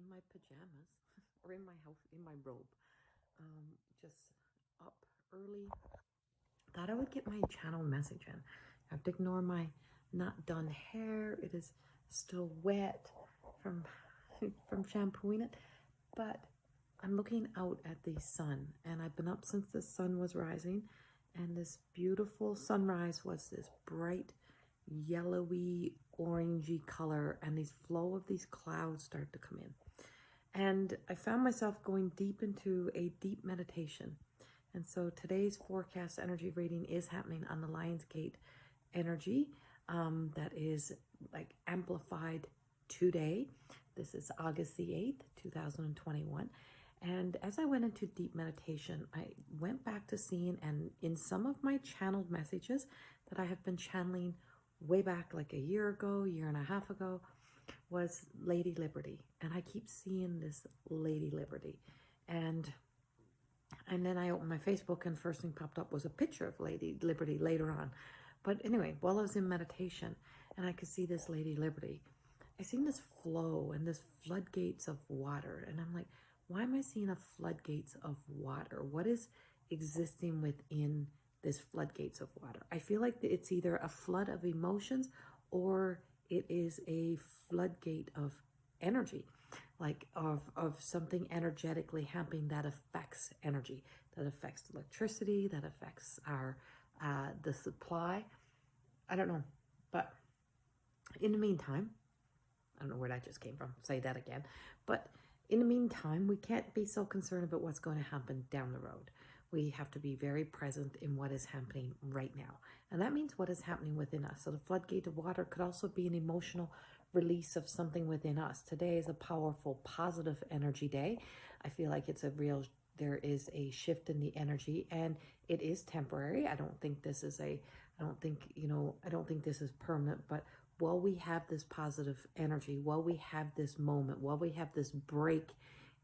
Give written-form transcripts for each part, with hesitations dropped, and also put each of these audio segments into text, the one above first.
my pajamas or in my house, in my robe. Just up early. Thought I would get my channel message in. I have to ignore my not done hair. It is still wet from from shampooing it, but I'm looking out at the sun, and I've been up since the sun was rising, and this beautiful sunrise was this bright yellowy orangey color, and these flow of these clouds start to come in. And I found myself going deep into a deep meditation. And so today's forecast energy reading is happening on the Lionsgate energy that is like amplified today. This is August the 8th, 2021. And as I went into deep meditation, I went back to seeing, and in some of my channeled messages that I have been channeling way back like a year ago, year and a half ago, was Lady Liberty. And I keep seeing this Lady Liberty. And then I opened my Facebook, and first thing popped up was a picture of Lady Liberty later on. But anyway, while I was in meditation and I could see this Lady Liberty, I seen this flow and this floodgates of water. And I'm like, why am I seeing a floodgates of water? What is existing within this floodgates of water? I feel like it's either a flood of emotions or it is a floodgate of energy, like of something energetically happening that affects energy, that affects electricity, that affects our the supply. I don't know, but in the meantime, I don't know where that just came from. Say that again. But in the meantime, we can't be so concerned about what's going to happen down the road. We have to be very present in what is happening right now. And that means what is happening within us. So the floodgate of water could also be an emotional release of something within us. Today is a powerful, positive energy day. I feel like it's there is a shift in the energy, and it is temporary. I don't think this is permanent, but while we have this positive energy, while we have this moment, while we have this break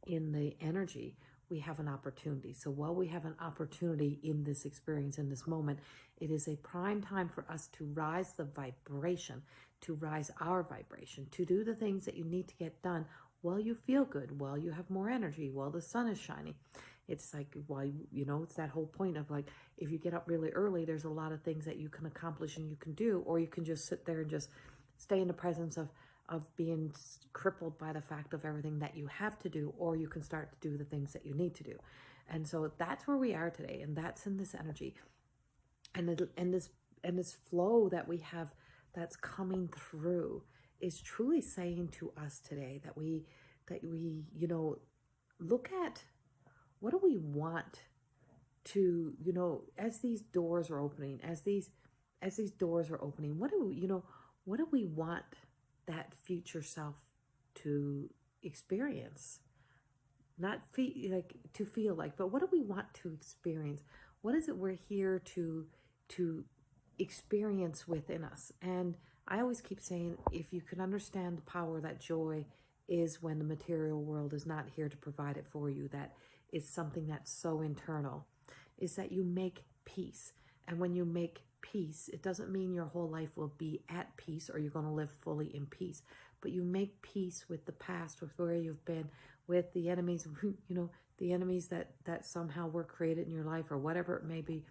in the energy, we have an opportunity. So while we have an opportunity in this experience, in this moment, it is a prime time for us to rise the vibration, to rise our vibration, to do the things that you need to get done while you feel good, while you have more energy, while the sun is shining. It's like, why, it's that whole point of like, if you get up really early, there's a lot of things that you can accomplish and you can do, or you can just sit there and just stay in the presence of being crippled by the fact of everything that you have to do, or you can start to do the things that you need to do. And so that's where we are today, and that's in this energy, and this flow that we have that's coming through is truly saying to us today that we look at what do we want to, as these doors are opening, as these doors are opening, what do we want that future self to experience? Not to feel like, but what do we want to experience? What is it we're here to experience within us? And I always keep saying, if you can understand the power that joy is when the material world is not here to provide it for you, that is something that's so internal, is that you make peace. And when you make peace, it doesn't mean your whole life will be at peace or you're going to live fully in peace, but you make peace with the past, with where you've been, with the enemies, the enemies that somehow were created in your life or whatever it may be.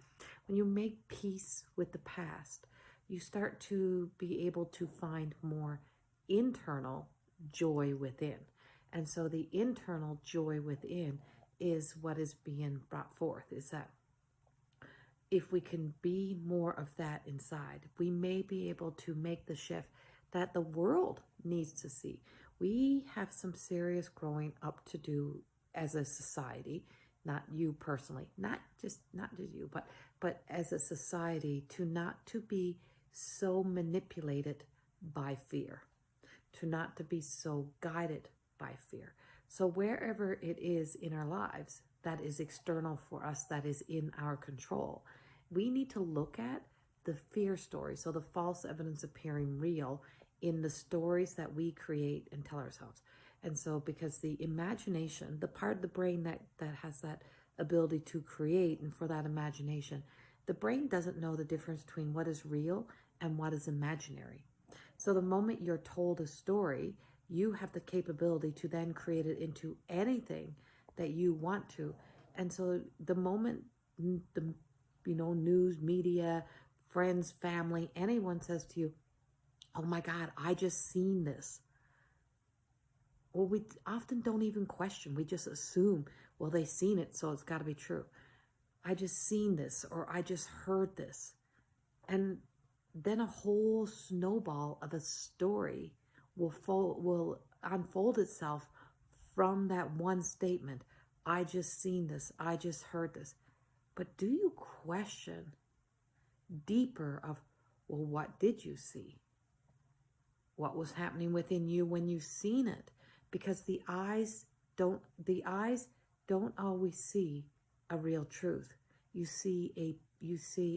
When you make peace with the past, you start to be able to find more internal joy within. And so the internal joy within is what is being brought forth, is that if we can be more of that inside, we may be able to make the shift that the world needs to see. We have some serious growing up to do as a society, not you personally, not just you, but as a society, not to be so manipulated by fear, not to be so guided by fear. So wherever it is in our lives that is external for us, that is in our control, we need to look at the fear story. So the false evidence appearing real in the stories that we create and tell ourselves. And so because the imagination, the part of the brain that has that ability to create, and for that imagination, the brain doesn't know the difference between what is real and what is imaginary. So the moment you're told a story you have the capability to then create it into anything that you want to. And so the moment the news, media, friends, family, anyone says to you, oh my God, I just seen this. Well, we often don't even question. We just assume, well, they seen it, so it's got to be true. I just seen this, or I just heard this. And then a whole snowball of a story will unfold itself from that one statement. I just seen this. I just heard this. But do you question deeper of, well, what did you see? What was happening within you when you seen it? Because the eyes don't always see a real truth. You see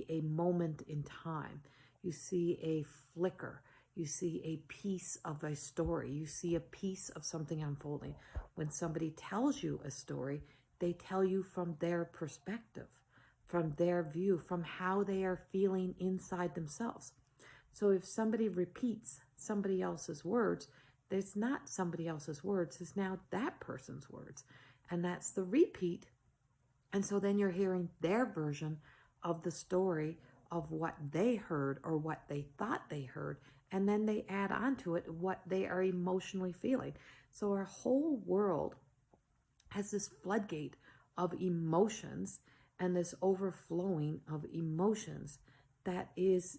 a moment in time. You see a flicker. You see a piece of a story. You see a piece of something unfolding. When somebody tells you a story, they tell you from their perspective, from their view, from how they are feeling inside themselves. So if somebody repeats somebody else's words, it's not somebody else's words, it's now that person's words. And that's the repeat. And so then you're hearing their version of the story of what they heard or what they thought they heard. And then they add on to it what they are emotionally feeling. So our whole world has this floodgate of emotions and this overflowing of emotions that is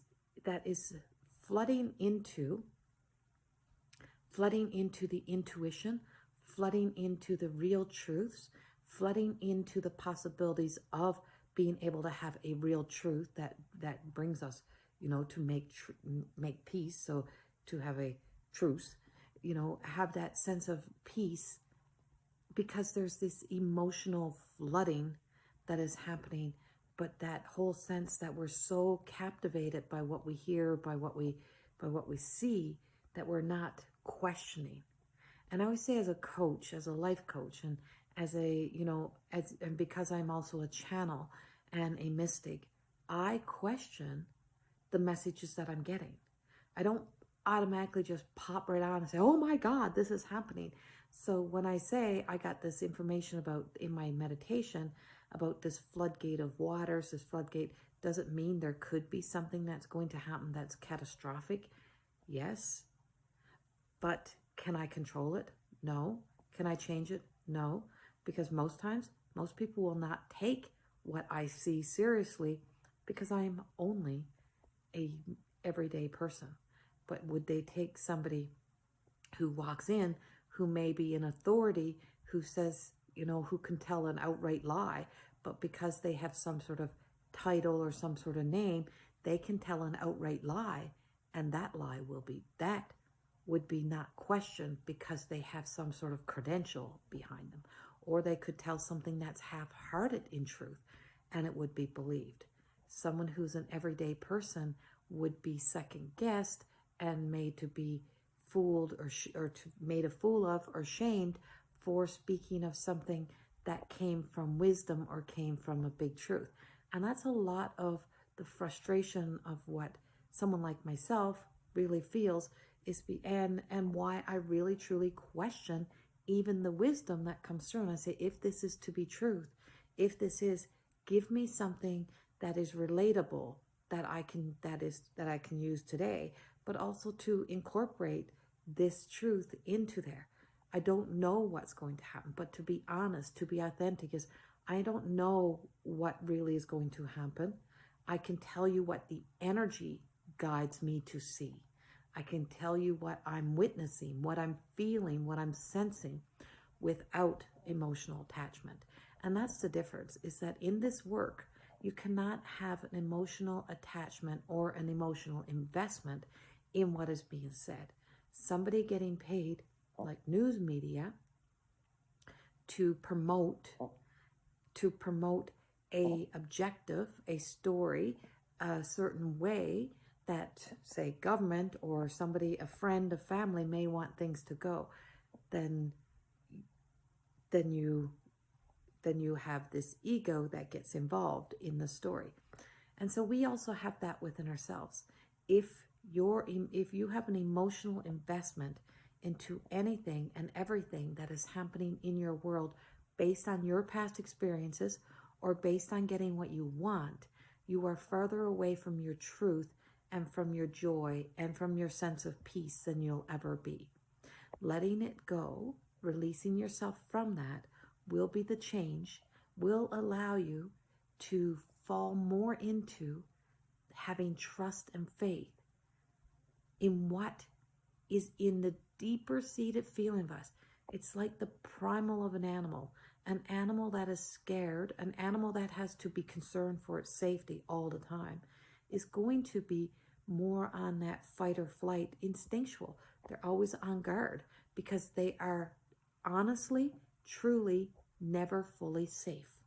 flooding into the intuition, flooding into the real truths, flooding into the possibilities of being able to have a real truth that brings us, to make peace. So to have a truce, have that sense of peace, because there's this emotional flooding that is happening. But that whole sense that we're so captivated by what we hear, by what we see, that we're not questioning. And I always say, as a coach, as a life coach, and and because I'm also a channel and a mystic, I question the messages that I'm getting. I don't automatically just pop right on and say, oh my God, this is happening. So when I say I got this information about in my meditation about this floodgate of waters, this floodgate, doesn't mean there could be something that's going to happen that's catastrophic. Yes. But can I control it? No. Can I change it? No. Because most times, most people will not take what I see seriously, because I'm only a everyday person. But would they take somebody who walks in, who may be an authority, who says, who can tell an outright lie, but because they have some sort of title or some sort of name, they can tell an outright lie, and that lie would be not questioned because they have some sort of credential behind them. Or they could tell something that's half-hearted in truth, and it would be believed. Someone who's an everyday person would be second-guessed and made to be fooled or made a fool of or shamed for speaking of something that came from wisdom or came from a big truth. And that's a lot of the frustration of what someone like myself really feels, and why I really truly question even the wisdom that comes through. And I say, if this is to be truth, if this is, give me something that is relatable, that I can use today, but also to incorporate this truth into there. I don't know what's going to happen, but to be honest, to be authentic, is I don't know what really is going to happen. I can tell you what the energy guides me to see. I can tell you what I'm witnessing, what I'm feeling, what I'm sensing, without emotional attachment. And that's the difference, is that in this work, you cannot have an emotional attachment or an emotional investment in what is being said. Somebody getting paid, like news media, to promote a objective, a story, a certain way that, say, government or somebody, a friend, a family may want things to go, then you have this ego that gets involved in the story. And so we also have that within ourselves. If you have an emotional investment into anything and everything that is happening in your world based on your past experiences or based on getting what you want, you are further away from your truth and from your joy and from your sense of peace than you'll ever be. Letting it go, releasing yourself from that, will be the change, will allow you to fall more into having trust and faith in what is in the deeper seated feeling of us. It's like the primal of an animal that is scared, an animal that has to be concerned for its safety all the time, is going to be more on that fight or flight instinctual. They're always on guard because they are honestly, truly never fully safe.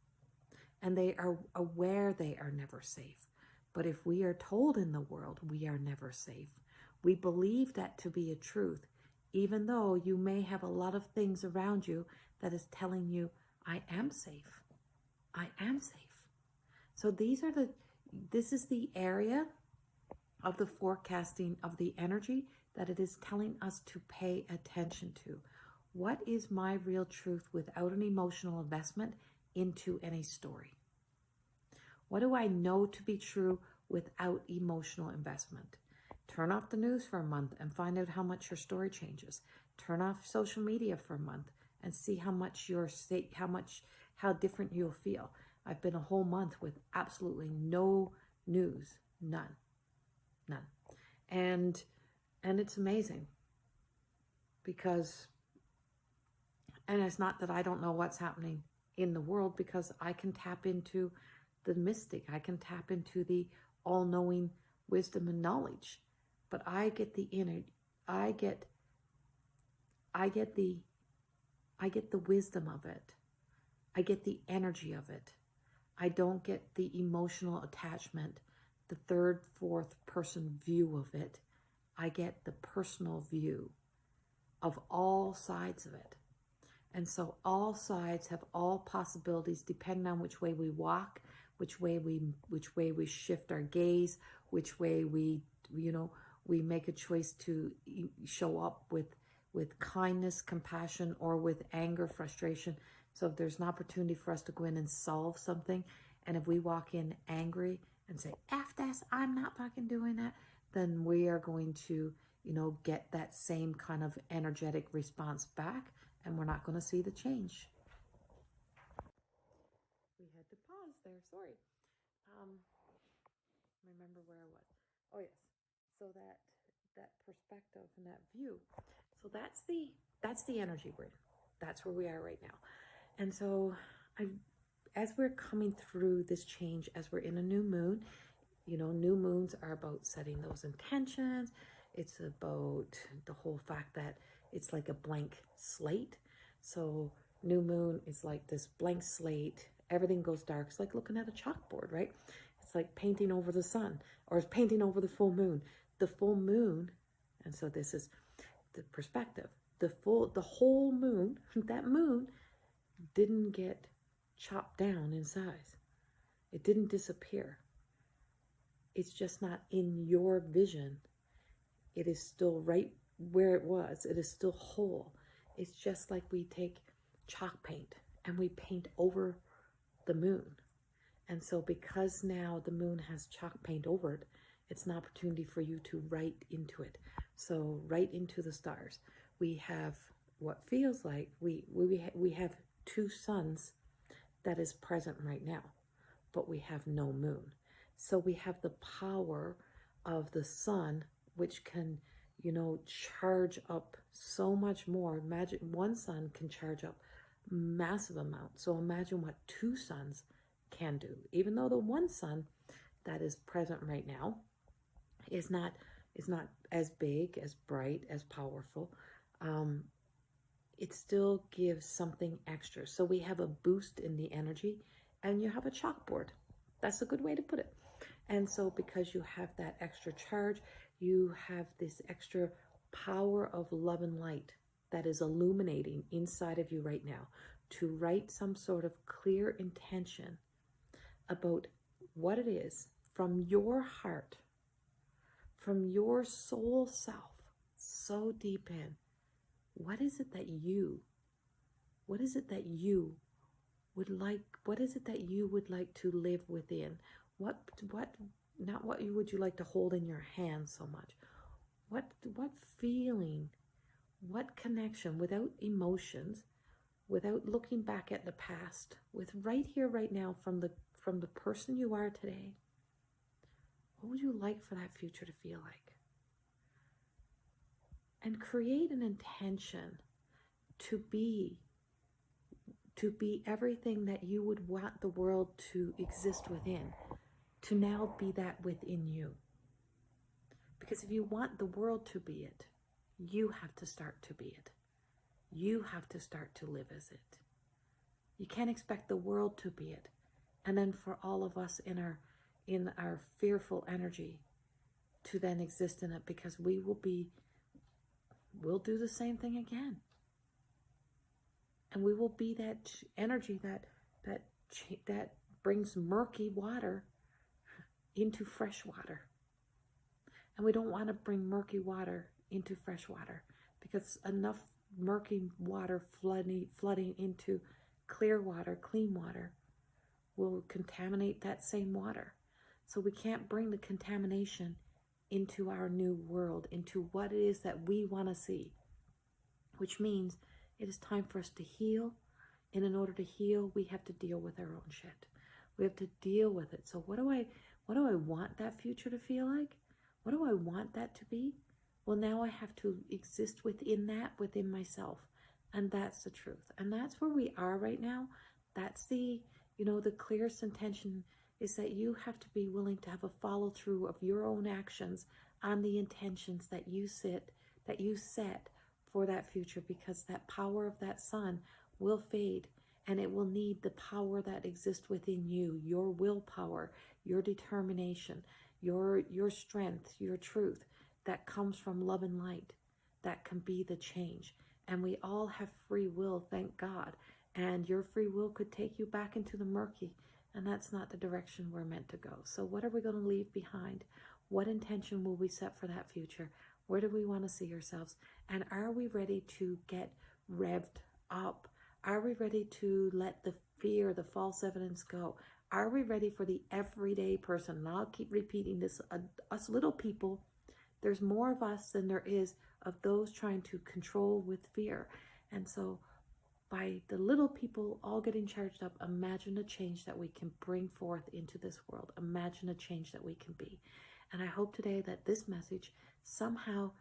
And they are aware they are never safe. But if we are told in the world we are never safe, we believe that to be a truth, even though you may have a lot of things around you that is telling you, I am safe. I am safe. So this is the area of the forecasting of the energy that it is telling us to pay attention to. What is my real truth without an emotional investment into any story? What do I know to be true without emotional investment? Turn off the news for a month and find out how much your story changes. Turn off social media for a month and see how much how different you'll feel. I've been a whole month with absolutely no news, none. And it's amazing because, and it's not that I don't know what's happening in the world, because I can tap into the mystic. I can tap into the all-knowing wisdom and knowledge, but I get the wisdom of it. I get the energy of it. I don't get the emotional attachment, the third, fourth person view of it. I get the personal view of all sides of it. And so all sides have all possibilities depending on which way we walk, which way we shift our gaze, which way we make a choice to show up with kindness, compassion, or with anger, frustration. So if there's an opportunity for us to go in and solve something, and if we walk in angry and say, F this, I'm not fucking doing that, then we are going to, get that same kind of energetic response back, and we're not going to see the change. We had to pause there, sorry. Remember where I was. Oh yes. So that perspective and that view. So that's the energy we're in. That's where we are right now. And so as we're coming through this change, as we're in a new moon, new moons are about setting those intentions. It's about the whole fact that it's like a blank slate. So new moon is like this blank slate. Everything goes dark. It's like looking at a chalkboard, right? It's like painting over the sun, or it's painting over the full moon. The full moon, and so this is the perspective. The whole moon, that moon didn't get chopped down in size. It didn't disappear. It's just not in your vision. It is still right where it was. It is still whole. It's just like we take chalk paint and we paint over the moon. And so because now the moon has chalk paint over it, it's an opportunity for you to write into it. So write into the stars. We have what feels like we have two suns that is present right now, but we have no moon. So we have the power of the sun, which can, charge up so much more. Imagine one sun can charge up massive amount. So imagine what two suns can do. Even though the one sun that is present right now is not as big, as bright, as powerful, it still gives something extra. So we have a boost in the energy, and you have a chalkboard. That's a good way to put it. And so because you have that extra charge, you have this extra power of love and light that is illuminating inside of you right now to write some sort of clear intention about what it is from your heart, from your soul self, so deep in, what is it that you would like, what is it that you would like to live within? What, not what would you like to hold in your hand so much? What feeling, what connection, without emotions, without looking back at the past, with right here, right now, from the person you are today, what would you like for that future to feel like? And create an intention to be everything that you would want the world to exist within, to now be that within you. Because if you want the world to be it, you have to start to be it. You have to start to live as it. You can't expect the world to be it, and then for all of us in our fearful energy to then exist in it, because we'll do the same thing again. And we will be that energy that brings murky water into fresh water. And we don't want to bring murky water into fresh water, because enough murky water flooding into clear water, clean water, will contaminate that same water. So we can't bring the contamination into our new world, into what it is that we want to see, which means it is time for us to heal. And in order to heal, we have to deal with our own shit. We have to deal with it. So what do I want that future to feel like? What do I want that to be? Well, now I have to exist within that, within myself. And that's the truth. And that's where we are right now. That's the clearest intention, is that you have to be willing to have a follow through of your own actions on the intentions that you set for that future, because that power of that sun will fade, and it will need the power that exists within you, your willpower, your determination, your strength, your truth, that comes from love and light, that can be the change. And we all have free will, thank God. And your free will could take you back into the murky, and that's not the direction we're meant to go. So what are we going to leave behind? What intention will we set for that future? Where do we want to see ourselves? And are we ready to get revved up? Are we ready to let the fear, the false evidence go? Are we ready for the everyday person? And I'll keep repeating this, us little people, there's more of us than there is of those trying to control with fear. And so by the little people all getting charged up, imagine a change that we can bring forth into this world. Imagine a change that we can be. And I hope today that this message somehow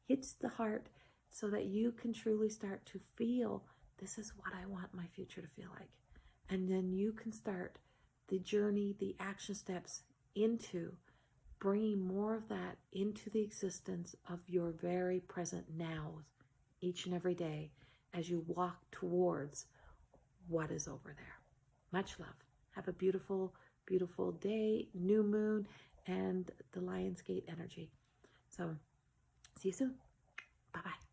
hits the heart, so that you can truly start to feel, this is what I want my future to feel like. And then you can start the journey, the action steps into bringing more of that into the existence of your very present now, each and every day, as you walk towards what is over there. Much love. Have a beautiful, beautiful day, new moon, and the Lionsgate energy. So see you soon. Bye-bye.